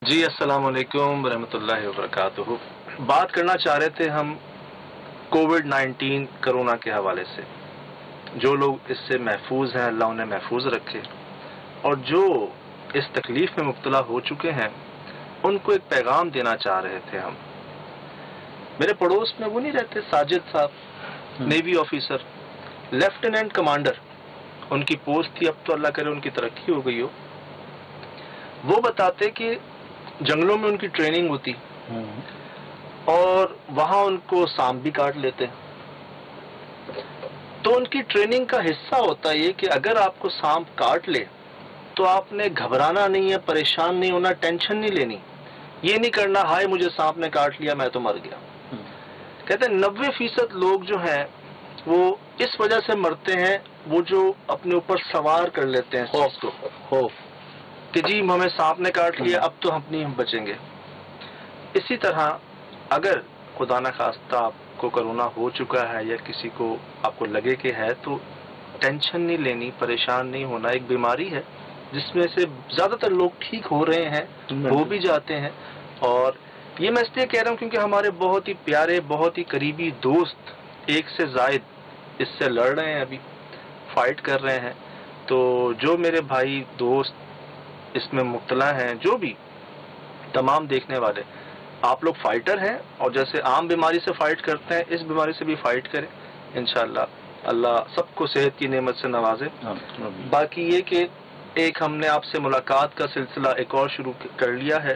جی السلام علیکم ورحمۃ اللہ وبرکاتہ۔ بات کرنا چاہ رہے تھے ہم کووڈ-19 کرونا کے حوالے سے۔ جو لوگ اس سے محفوظ ہیں اللہ انہیں محفوظ رکھے، اور جو اس تکلیف میں مبتلا ہو چکے ہیں ان کو ایک پیغام دینا چاہ رہے تھے ہم۔ میرے پڑوس میں وہ نہیں رہتے ساجد صاحب، navy officer, lieutenant commander in کی پوسٹ تھی، اب تو اللہ کرے ان کی ترقی ہو گئی ہو۔ وہ بتاتے کہ جنگلوں میں ان کی ٹریننگ ہوتی اور وہاں ان کو سانپ بھی کاٹ لیتے ہیں۔ تو ان کی ٹریننگ کا حصہ ہوتا ہے یہ کہ اگر آپ کو سانپ کاٹ لے تو آپ نے گھبرانا نہیں ہے، پریشان نہیں ہونا، ٹینشن نہیں لینی، یہ نہیں کرنا ہائے مجھے سانپ نے کاٹ لیا میں تو مر گیا۔ کہتے ہیں 90% لوگ جو ہیں وہ اس وجہ سے مرتے ہیں، وہ جو اپنے اوپر سوار کر لیتے ہیں خوف کہ جی ہمیں سانپ نے کاٹ لیا اب تو ہم نہیں بچیں گے۔ اسی طرح اگر خدا نخواستہ آپ کو کرونا ہو چکا ہے یا کسی کو آپ کو لگے کہ ہے تو ٹینشن نہیں لینی، پریشان نہیں ہونا۔ ایک بیماری ہے جس میں سے زیادہ تر لوگ ٹھیک ہو رہے ہیں، ہو بھی جاتے ہیں، اور یہ میں اس لیے کہہ رہا ہوں کیونکہ ہمارے بہت ہی پیارے، بہت ہی قریبی دوست ایک سے زائد اس سے لڑ رہے ہیں، ابھی فائٹ کر رہے ہیں۔ تو جو میرے بھائی دوست اس میں مبتلا ہیں، جو بھی تمام دیکھنے والے، آپ لوگ فائٹر ہیں، اور جیسے عام بیماری سے فائٹ کرتے ہیں اس بیماری سے بھی فائٹ کریں انشاءاللہ۔ اللہ سب کو صحت کی نعمت سے نوازے۔ باقی یہ کہ ایک ہم نے آپ سے ملاقات کا سلسلہ ایک اور شروع کر لیا ہے،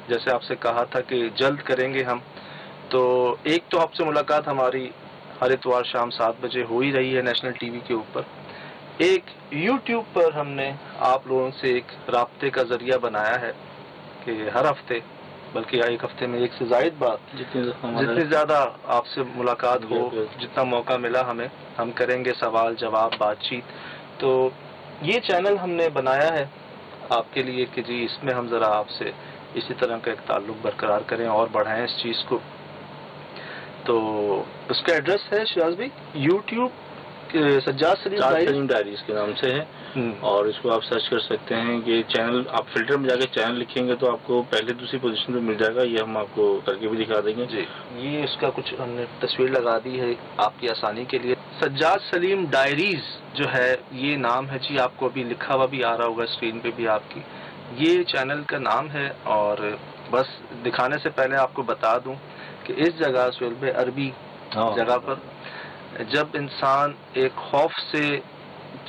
جیسے آپ سے کہا تھا کہ جلد کریں گے ہم۔ تو ایک تو آپ سے ملاقات ہماری ہر اتوار شام 7 بجے ہو ہی رہی ہے نیشنل ٹی وی کے اوپر۔ ایک یوٹیوب پر ہم نے آپ لوگوں سے ایک رابطے کا ذریعہ بنایا ہے کہ ہر ہفتے، بلکہ ایک ہفتے میں ایک سے زائد بار، جتنی زیادہ آپ سے ملاقات ہو، جتنا موقع ملا ہمیں، ہم کریں گے سوال جواب، بات چیت۔ تو یہ چینل ہم نے بنایا ہے آپ کے لیے کہ جی اس میں ہم ذرا آپ سے اسی طرح کا ایک تعلق برقرار کریں اور بڑھائیں اس چیز کو۔ تو اس کا ایڈریس ہے شہاز بھائی یوٹیوب سجاد سلیم ڈائریز کے نام سے ہے، اور اس کو آپ سرچ کر سکتے ہیں کہ چینل آپ فلٹر میں جا کے چینل لکھیں گے تو آپ کو پہلے دوسری پوزیشن پہ مل جائے گا، یہ ہم آپ کو کر کے بھی دکھا دیں گے۔ جی یہ اس کا کچھ ہم نے تصویر لگا دی ہے آپ کی آسانی کے لیے۔ سجاد سلیم ڈائریز جو ہے یہ نام ہے جی، آپ کو ابھی لکھا ہوا بھی آ رہا ہوگا اسکرین پہ بھی آپ کی، یہ چینل کا نام ہے۔ اور بس دکھانے سے پہلے آپ کو بتا دوں کہ اس جگہ سہیل بھائی عربی جگہ پر جب انسان ایک خوف سے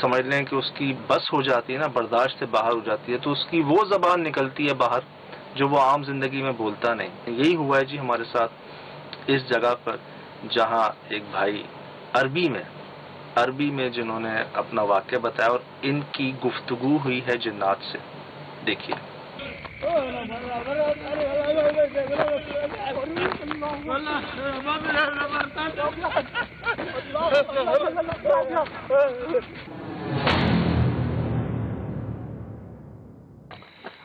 سمجھ لیں کہ اس کی بس ہو جاتی ہے نا، برداشت سے باہر ہو جاتی ہے، تو اس کی وہ زبان نکلتی ہے باہر جو وہ عام زندگی میں بولتا نہیں۔ یہی ہوا ہے جی ہمارے ساتھ اس جگہ پر، جہاں ایک بھائی عربی میں جنہوں نے اپنا واقعہ بتایا، اور ان کی گفتگو ہوئی ہے جنات سے۔ دیکھیے۔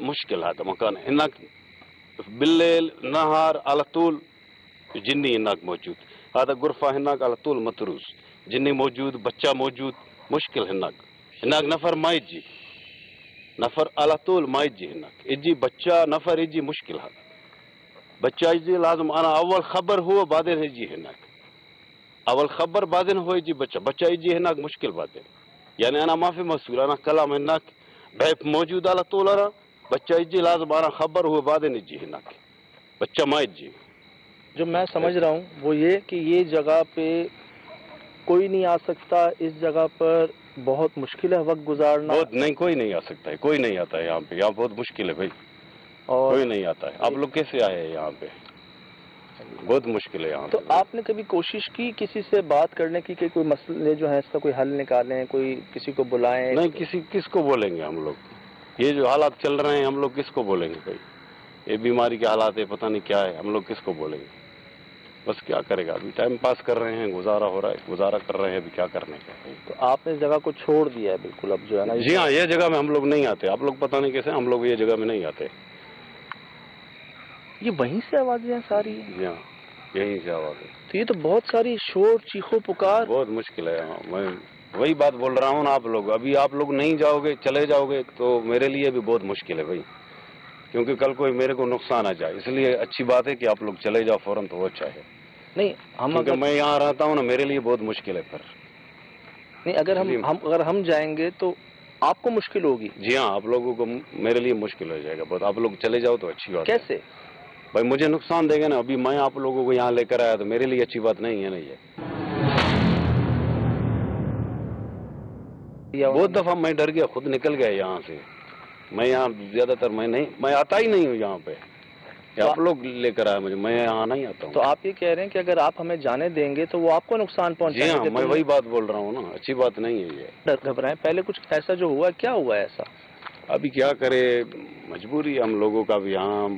مشكل، هذا مكان هناك بالليل نهار على طول جني هناك موجود، هذا غرفة هناك على طول متروس، جني موجود، بچہ موجود، مشكل هناك نفر ما يجي، نفر على طول ما يجي، هناك يجي بچہ نفر يجي مشكل، هذا بچہ يجي لازم أنا أول خبر هو بعدين يجي هناك، أول خبر بعدين هو يجي بچہ يجي هناك مشكل بعدين، يعني أنا ما في مسؤول، أنا كلام هناك بيب موجود على طول، أنا بچہ يجي لازم أنا خبر هو بعدين يجي هناك، بچہ ما يجي۔ جو میں سمجھ رہا ہوں وہ یہ کہ یہ جگہ پہ کوئی نہیں آ سکتا، اس جگہ پر بہت مشکل ہے وقت گزارنا۔ بہت نہیں، کوئی نہیں آ سکتا ہے، کوئی نہیں آتا ہے یہاں پہ، یہاں بہت مشکل ہے بھائی، اور کوئی نہیں آتا ہے۔ آپ لوگ کیسے آئے ہیں یہاں پہ؟ بہت مشکل ہے یہاں تو پہ۔ آپ نے کبھی کوشش کی کسی سے بات کرنے کی کہ کوئی مسئلے جو ہیں اس کا کوئی حل نکالیں، کوئی کسی کو بلائیں؟ نہیں، کس کو بولیں گے ہم لوگ؟ یہ جو حالات چل رہے ہیں ہم لوگ کس کو بولیں گے بھائی؟ یہ بیماری کے حالات ہے، پتہ نہیں کیا ہے، ہم لوگ کس کو بولیں گے؟ بس کیا کرے گا، ابھی ٹائم پاس کر رہے ہیں، گزارا ہو رہا ہے، گزارا کر رہے ہیں، ابھی کیا کرنے کا۔ تو آپ نے اس جگہ کو چھوڑ دیا ہے بالکل اب جو ہے نا؟ جی ہاں، یہ جگہ میں ہم لوگ نہیں آتے، آپ لوگ پتہ نہیں کیسے ہم لوگ یہ جگہ میں نہیں آتے۔ یہ وہیں سے آوازیں ہیں ساری؟ جی ہاں، یہیں سے آواز ہے۔ تو یہ تو بہت ساری شور، چیخو پکار، بہت مشکل ہے یہاں۔ میں وہی بات بول رہا ہوں نا، آپ لوگ ابھی آپ لوگ نہیں جاؤ گے، چلے جاؤ گے تو میرے لیے بھی بہت مشکل ہے بھائی، کیونکہ کل کوئی میرے کو نقصان آ جائے، اس لیے اچھی بات ہے کہ آپ لوگ چلے جاؤ فوراً تو وہ اچھا ہے. نہیں ہم کیونکہ میں یہاں رہتا ہوں نا، میرے لیے بہت مشکل ہے پھر. نہیں اگر ہم جائیں گے تو آپ کو مشکل ہوگی. جی ہاں، آپ لوگوں کو میرے لیے مشکل ہو جائے گا بہت. آپ لوگ چلے جاؤ تو اچھی بات ہے. کیسے؟ بھائی مجھے نقصان دے گا نا. ابھی میں آپ لوگوں کو یہاں لے کر آیا تو میرے لیے اچھی بات نہیں ہے نا. یہ بہت دفعہ میں ڈر گیا، خود نکل گیا یہاں سے. میں یہاں زیادہ تر میں آتا ہی نہیں ہوں یہاں پہ. آپ لوگ لے کر آئے مجھے، میں یہاں نہیں آتا ہوں. تو آپ یہ کہہ رہے ہیں کہ اگر آپ ہمیں جانے دیں گے تو وہ آپ کو نقصان پہنچائیں گے؟ جی ہاں، میں وہی بات بول رہا ہوں نا، اچھی بات نہیں ہے یہ. گھبرائیں. پہلے کچھ ایسا جو ہوا، کیا ہوا ایسا؟ ابھی کیا کرے، مجبوری ہم لوگوں کا بھی. یہاں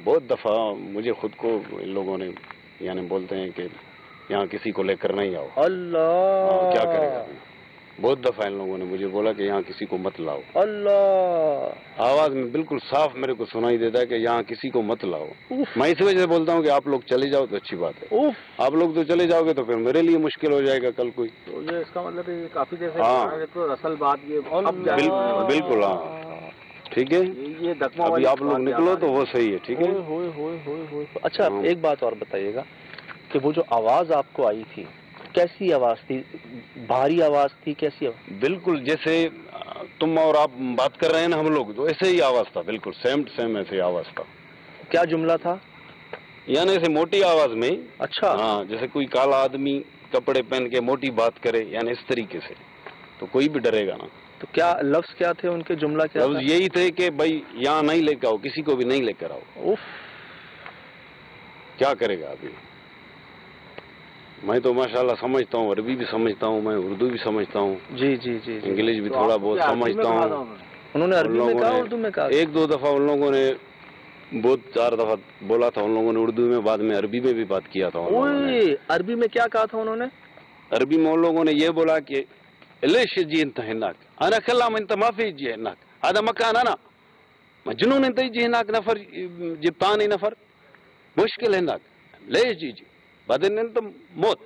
بہت دفعہ مجھے خود کو ان لوگوں نے یعنی بولتے ہیں کہ یہاں کسی کو لے کر نہیں آؤ. اللہ، کیا کرے گا. بہت دفعہ ان لوگوں نے مجھے بولا کہ یہاں کسی کو مت لاؤ. اللہ، آواز میں بالکل صاف میرے کو سنائی دیتا ہے کہ یہاں کسی کو مت لاؤ. میں اس وجہ سے بولتا ہوں کہ آپ لوگ چلے جاؤ تو اچھی بات ہے. آپ لوگ تو چلے جاؤ گے تو پھر میرے لیے مشکل ہو جائے گا کل کوئی. تو یہ اس کا مطلب ہے کافی دیر سے ہاں تو اصل بات یہ بالکل. ہاں ٹھیک ہے. یہ دکمہ ابھی آپ لوگ نکلو تو وہ صحیح ہے. ٹھیک ہے. اچھا ایک بات اور بتائیے گا کہ وہ جو آواز آپ کو آئی تھی کیسی آواز تھی؟ بھاری آواز تھی؟ کیسی آواز؟ بالکل جیسے تم اور آپ بات کر رہے ہیں نا ہم لوگ، تو ایسے ہی آواز تھا. بالکل سیم ٹو سیم ایسے آواز تھا. کیا جملہ تھا؟ یعنی ایسے موٹی آواز میں. اچھا. ہاں، جیسے کوئی کالا آدمی کپڑے پہن کے موٹی بات کرے، یعنی اس طریقے سے تو کوئی بھی ڈرے گا نا. تو کیا لفظ کیا تھے ان کے؟ جملہ کیا لفظ تھا؟ یہی تھے کہ بھائی یہاں نہیں لے کے آؤ، کسی کو بھی نہیں لے کر آؤ. اوف، کیا کرے گا ابھی. میں تو ماشاءاللہ سمجھتا ہوں، عربی بھی سمجھتا ہوں، میں اردو بھی سمجھتا ہوں. جی جی جی. انگلش بھی تھوڑا بہت سمجھتا ہوں. انہوں نے عربی میں کہا، اردو میں کہا؟ ایک دو دفعہ ان لوگوں نے بہت 4 دفعہ بولا تھا ان لوگوں نے اردو میں، بعد میں عربی میں بھی بات کیا تھا. عربی میں کیا کہا تھا انہوں نے؟ عربی میں ان لوگوں نے یہ بولا کہ ليش يجي انت هناك؟ انا كلام انت ما في يجي هناك، هذا مكان انا. مجنون انت يجي هناك نفر جبتاني نفر، مشكل هناك. ليش يجي؟ بعدين انت موت.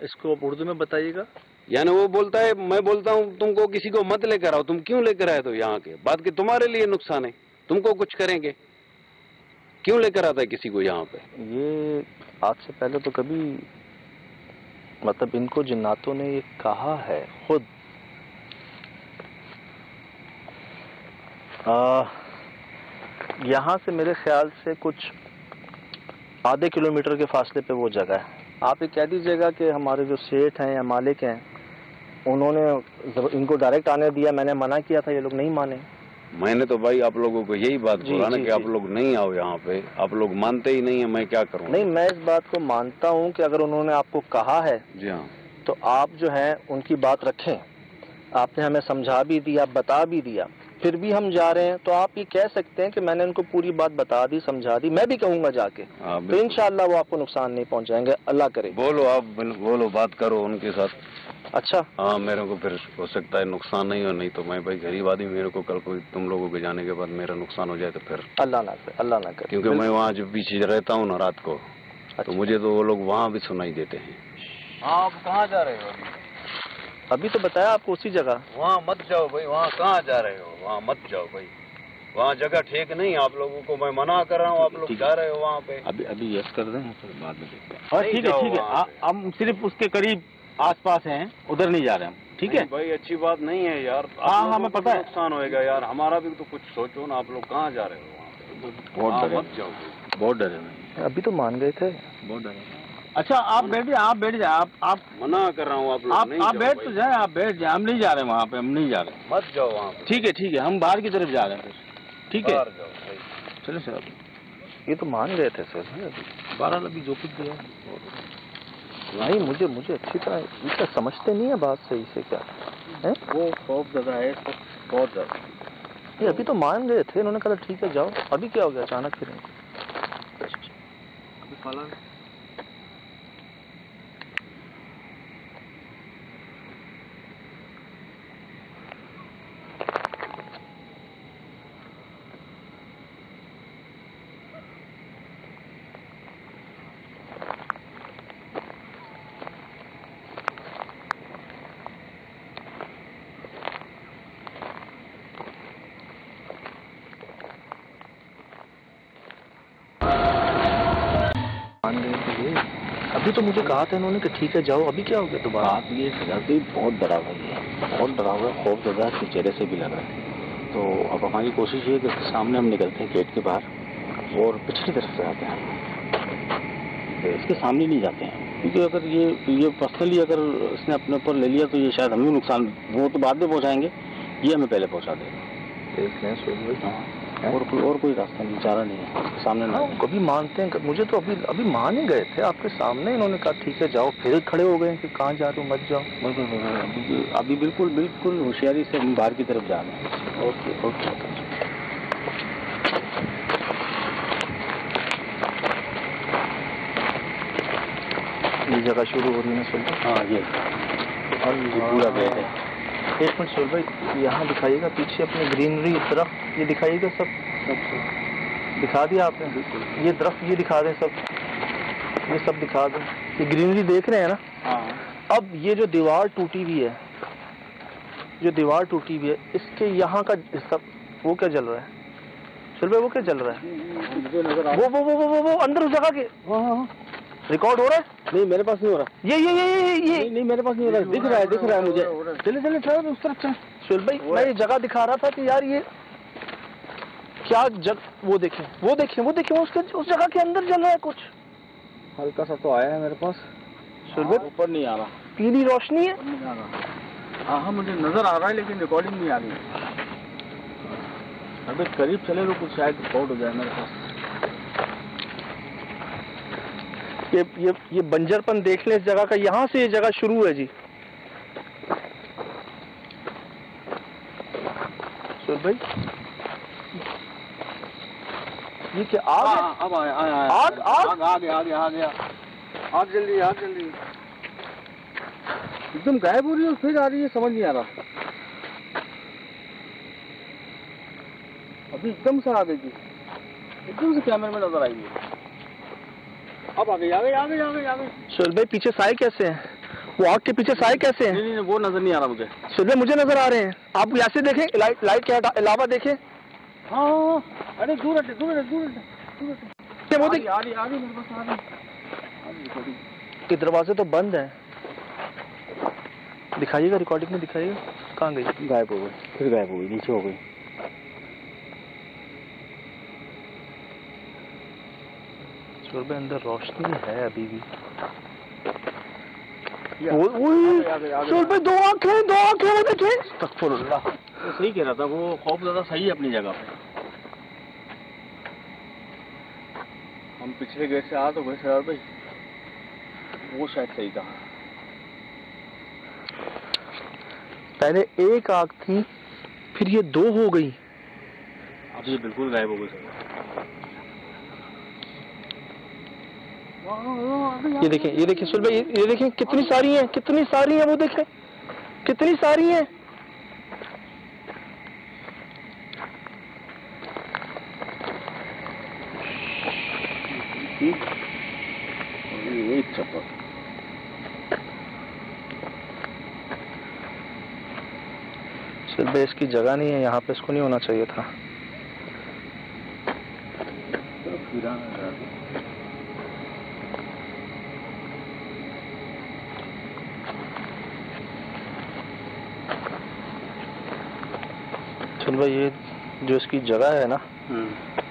اس کو اردو میں بتائیے گا. یعنی وہ بولتا ہے، میں بولتا ہوں تم کو کسی کو مت لے کر آؤ. تم کیوں لے کر آئے تو یہاں کے بات کہ تمہارے لیے نقصان ہے، تم کو کچھ کریں گے. کیوں لے کر آتا ہے کسی کو یہاں پہ؟ یہ آج سے پہلے تو کبھی مطلب ان کو جناتوں نے یہ کہا ہے خود. یہاں سے میرے خیال سے کچھ آدھے کلومیٹر کے فاصلے پہ وہ جگہ ہے. آپ یہ کہہ دیجیے گا کہ ہمارے جو سیٹ ہیں یا مالک ہیں انہوں نے ان کو ڈائریکٹ آنے دیا، میں نے منع کیا تھا، یہ لوگ نہیں مانے. میں نے تو بھائی آپ لوگوں کو یہی بات بولا نا کہ آپ لوگ نہیں آؤ یہاں پہ. آپ لوگ مانتے ہی نہیں ہیں، میں کیا کروں؟ نہیں، میں اس بات کو مانتا ہوں کہ اگر انہوں نے آپ کو کہا ہے جی ہاں تو آپ جو ہے ان کی بات رکھیں. آپ نے ہمیں سمجھا بھی دیا، بتا بھی دیا، پھر بھی ہم جا رہے ہیں تو آپ یہ کہہ سکتے ہیں کہ میں نے ان کو پوری بات بتا دی، سمجھا دی. میں بھی کہوں گا جا کے تو انشاءاللہ وہ آپ کو نقصان نہیں پہنچائیں گے. اللہ کرے. بولو، آپ بولو، بات کرو ان کے ساتھ. اچھا. ہاں، میرے کو پھر ہو سکتا ہے نقصان نہیں ہو، نہیں تو میں بھائی غریب آدمی، میرے کو کل کوئی تم لوگوں کے جانے کے بعد میرا نقصان ہو جائے تو پھر اللہ نہ کرے، اللہ نہ کرے. کیونکہ میں وہاں جو پیچھے رہتا ہوں نا رات کو، تو مجھے تو وہ لوگ وہاں بھی سنائی دیتے ہیں. آپ کہاں جا رہے ہو ابھی تو بتایا آپ کو اسی جگہ. وہاں مت جاؤ بھائی. وہاں کہاں جا رہے ہو؟ وہاں مت جاؤ بھائی. وہاں جگہ ٹھیک نہیں. آپ لوگوں کو میں منع کر رہا ہوں، آپ لوگ جا رہے ہو وہاں پہ. ابھی یس کر دیں پھر بعد میں دیکھتے ہیں. ٹھیک ہے. ہم صرف اس کے قریب آس پاس ہیں، ادھر نہیں جا رہے ہم. ٹھیک ہے بھائی، اچھی بات نہیں ہے یار. ہاں ہمیں پتہ ہے نقصان ہوئے گا یار. ہمارا بھی تو کچھ سوچو نا. آپ لوگ کہاں جا رہے ہو؟ وہاں پہ مت جاؤ. بہت ڈرے ہیں. ابھی تو مان گئے تھے. بہت ڈرے. اچھا آپ بیٹھ جائیں، آپ بیٹھ جائیں. آپ منع کر رہا ہوں. آپ بیٹھ تو جائیں، آپ بیٹھ جائیں. ہم نہیں جا رہے ہیں وہاں پہ، ہم نہیں جا رہے. مت جاؤ وہاں پہ. ٹھیک ہے. ہم باہر کی طرف جا رہے ہیں پھر. ٹھیک ہے. چلے سر. یہ تو مان گئے تھے سر. بہرحال ابھی جو کچھ بھی ہے نہیں، مجھے اچھی طرح یہ کیا سمجھتے نہیں ہے بات صحیح سے. کیا وہ خوف زدہ ہے بہت زیادہ. یہ ابھی تو مان گئے تھے. انہوں نے کہا ٹھیک ہے جاؤ. ابھی کیا ہو گیا اچانک پھر؟ ابھی تو مجھے کہا تھا انہوں نے کہ ٹھیک ہے جاؤ, ابھی کیا ہو گیا دوبارہ؟ آپ یہ سجاتی بہت ڈرا ہوا ہے, بہت ڈرا ہوا ہے, خوف زدہ اس کے چہرے سے بھی لگ رہا ہے. تو اب ہماری کوشش یہ ہے کہ سامنے ہم نکلتے ہیں گیٹ کے باہر اور پچھلی طرف سے آتے ہیں, اس کے سامنے نہیں جاتے ہیں, کیونکہ اگر یہ پرسنلی اگر اس نے اپنے اوپر لے لیا تو یہ شاید ہمیں نقصان, وہ تو بعد میں پہنچائیں گے, یہ ہمیں پہلے پہنچا دے گا. دیکھ لیں سہیل بھائی, اور کوئی راستہ نہیں, چارہ نہیں ہے, سامنے نہ کبھی مانتے ہیں, مجھے تو ابھی مان ہی گئے تھے آپ کے سامنے, انہوں نے کہا ٹھیک ہے جاؤ, پھر کھڑے ہو گئے کہ کہاں جا رہے ہو, مت جاؤ. ابھی بالکل ہوشیاری سے ہم باہر کی طرف جا رہے ہیں. Okay okay. یہ جگہ شروع ہو رہی ہے نا سہیل؟ ہاں یہ اور پورا گیٹ ہے. ایک منٹ سہیل بھائی, یہاں دکھائیے گا پیچھے اپنے گرینری درخت, یہ دکھائیے گا, سب دکھا دیا آپ نے, یہ درخت یہ دکھا دیں, یہ سب دکھا دیں, یہ گرینری دیکھ رہے ہیں نا. ہاں. اب یہ جو دیوار ٹوٹی ہوئی ہے, اس کے یہاں کا حصہ وہ کیا جل رہا ہے سہیل بھائی, وہ کیا جل رہا ہے؟ وہ اندر اس جگہ کے ریکارڈ ہو رہا ہے؟ نہیں میرے پاس نہیں ہو رہا, یہ نہیں میرے پاس نہیں ہو رہا, دکھ رہا ہے مجھے. چلے اس طرف چلیں. سہیل بھائی میں یہ جگہ دکھا رہا تھا کہ یار یہ کیا وہ دیکھیں اس جگہ کے اندر جل رہا ہے کچھ. ہلکا سا تو آیا ہے میرے پاس, سہیل بھائی اوپر نہیں آ رہا, پیلی روشنی ہے. ہاں مجھے نظر آ رہا ہے لیکن ریکارڈنگ نہیں آ رہی. ابھی قریب چلے تو کچھ شاید ریکارڈ ہو جائے میرے پاس. یہ بنجر پن دیکھ لیں اس جگہ کا, یہاں سے یہ جگہ شروع ہے جی. سہیل بھائی یہ کیا آگ ہے؟ آگ جلدی ایک دم غائب ہو رہی ہے اور پھر آ رہی ہے, سمجھ نہیں آ رہا. ابھی ایک دم سے آ گئی تھی, ایک دم سے کیمرے میں نظر آئی ہے, اب آ گئی. سہیل بھائی پیچھے سائے کیسے ہیں, وہ آگ کے پیچھے سائے کیسے ہیں؟ نہیں وہ نظر نہیں آ رہا مجھے. سہیل بھائی مجھے نظر آ رہے ہیں, آپ ایسے دیکھیں, لائٹ کے علاوہ دیکھیں. ہاں ارے دور کے دروازے تو بند ہیں, دکھائیے گا ریکارڈنگ میں, دکھائیے گا کہاں گئی. غائب ہو گئی, پھر غائب ہو گئی, نیچے ہو گئی. سہیل بھائی اندر روشنی ہے ابھی بھی. سہیل بھائی دو آنکھیں وہ دیکھیں. استغفر اللہ. صحیح کہہ رہا تھا, وہ خوف زیادہ صحیح ہے اپنی جگہ پہ. ہم پچھلے گیٹ سے آ تو گئے سر بھائی, وہ شاید صحیح تھا. پہلے ایک آگ تھی, پھر یہ دو ہو گئی, اب یہ بالکل غائب ہو گئی سر. یہ دیکھیں سہیل بھائی, یہ دیکھیں کتنی ساری ہیں, وہ دیکھیں کتنی ساری ہیں. ایک چپل سہیل بھائی اس کی جگہ نہیں ہے یہاں پہ, اس کو نہیں ہونا چاہیے تھا. سہیل بھائی یہ جو اس کی جگہ ہے نا,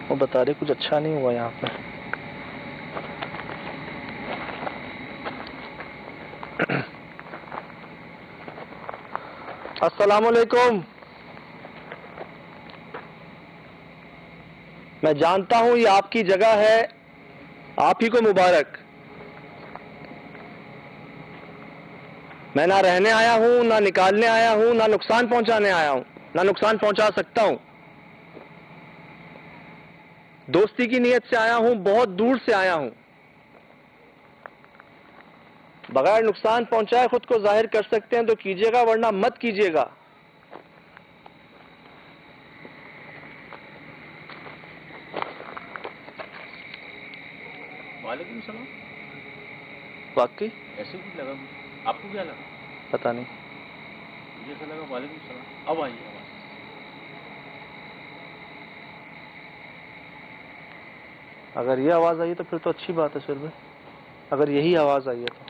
وہ بتا رہے کچھ اچھا نہیں ہوا یہاں پہ. السلام علیکم. میں جانتا ہوں یہ آپ کی جگہ ہے, آپ ہی کو مبارک. میں نہ رہنے آیا ہوں, نہ نکالنے آیا ہوں, نہ نقصان پہنچانے آیا ہوں, نہ نقصان پہنچا سکتا ہوں. دوستی کی نیت سے آیا ہوں, بہت دور سے آیا ہوں. بغیر نقصان پہنچائے خود کو ظاہر کر سکتے ہیں تو کیجیے گا, ورنہ مت کیجیے گا. وعلیکم السلام. واقعی ایسے کچھ لگا, آپ کو کیا لگا؟ پتہ نہیں, مجھے ایسا لگا وعلیکم السلام. اب آئیے آواز. اگر یہ آواز آئی تو پھر تو اچھی بات ہے سہیل بھائی. اگر یہی آواز آئی ہے تو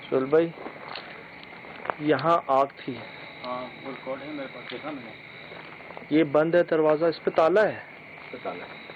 شعیب بھائی یہاں آگ تھی. ہاں وہ ریکارڈ ہے میرے پاس، دیکھا میں نے. یہ بند ہے دروازہ، اس پہ تالا ہے. تالا ہے.